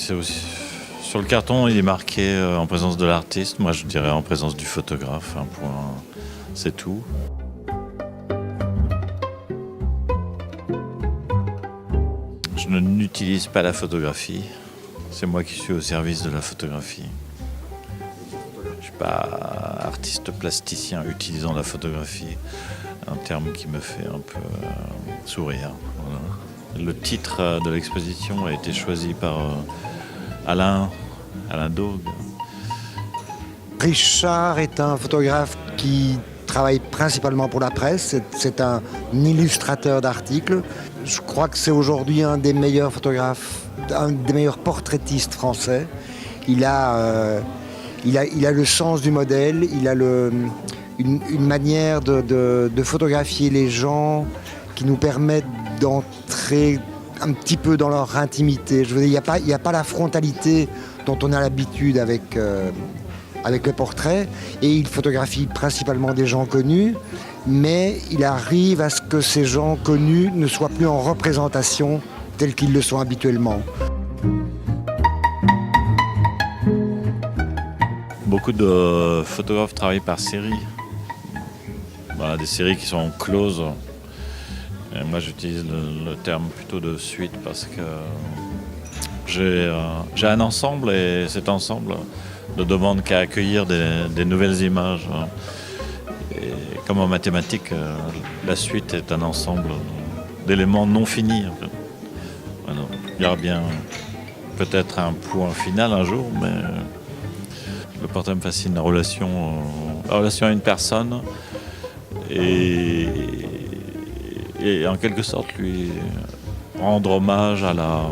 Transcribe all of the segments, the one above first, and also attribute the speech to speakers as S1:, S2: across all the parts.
S1: c'est aussi... Sur le carton, il est marqué en présence de l'artiste. Moi, je dirais en présence du photographe. Un point, c'est tout. Je n'utilise pas la photographie. C'est moi qui suis au service de la photographie. Je ne suis pas artiste plasticien utilisant la photographie, un terme qui me fait un peu sourire. Voilà. Le titre de l'exposition a été choisi par Alain Daug.
S2: Richard est un photographe qui travaille principalement pour la presse. C'est un illustrateur d'articles. Je crois que c'est aujourd'hui un des meilleurs photographes, un des meilleurs portraitistes français. Il a le sens du modèle, il a une manière de photographier les gens qui nous permettent d'entrer un petit peu dans leur intimité. Je veux dire, il n'y a pas la frontalité dont on a l'habitude avec le portrait, et il photographie principalement des gens connus, mais il arrive à ce que ces gens connus ne soient plus en représentation tels qu'ils le sont habituellement.
S1: Beaucoup de photographes travaillent par série. Voilà, des séries qui sont closes. Et moi, j'utilise le terme plutôt de suite parce que j'ai un ensemble, et cet ensemble ne demande qu'à accueillir des nouvelles images. Et comme en mathématiques, la suite est un ensemble d'éléments non finis. En fait. Voilà. Il y aura bien peut-être un point final un jour, mais le portrait me fascine, la relation à une personne et en quelque sorte lui rendre hommage à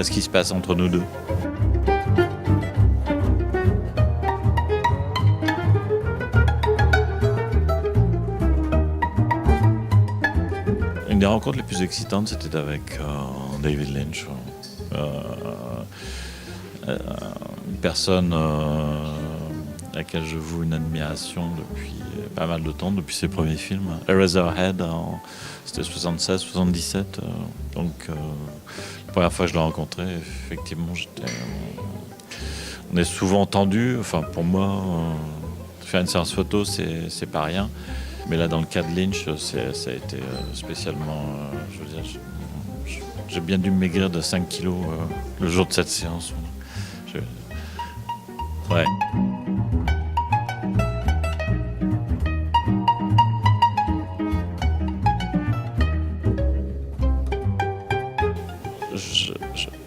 S1: ce qui se passe entre nous deux. Une des rencontres les plus excitantes, c'était avec David Lynch. Une personne à laquelle je voue une admiration depuis pas mal de temps, depuis ses premiers films. Eraserhead, c'était 76-77. Donc, la première fois que je l'ai rencontré, effectivement, on est souvent tendu. Enfin, pour moi, faire une séance photo, c'est pas rien. Mais là, dans le cas de Lynch, ça a été spécialement... je veux dire, j'ai bien dû maigrir de 5 kilos le jour de cette séance. Ouais.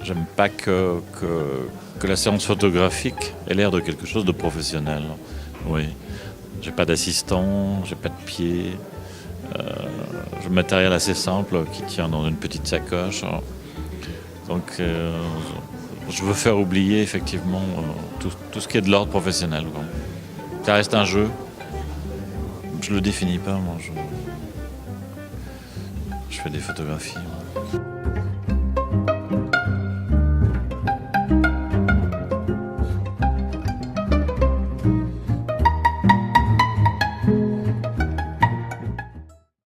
S1: J'aime pas que la séance photographique ait l'air de quelque chose de professionnel. Oui. J'ai pas d'assistant, j'ai pas de pied. J'ai un matériel assez simple qui tient dans une petite sacoche. Donc, je veux faire oublier effectivement tout ce qui est de l'ordre professionnel. Quoi. Ça reste un jeu. Je le définis pas, moi. Je fais des photographies.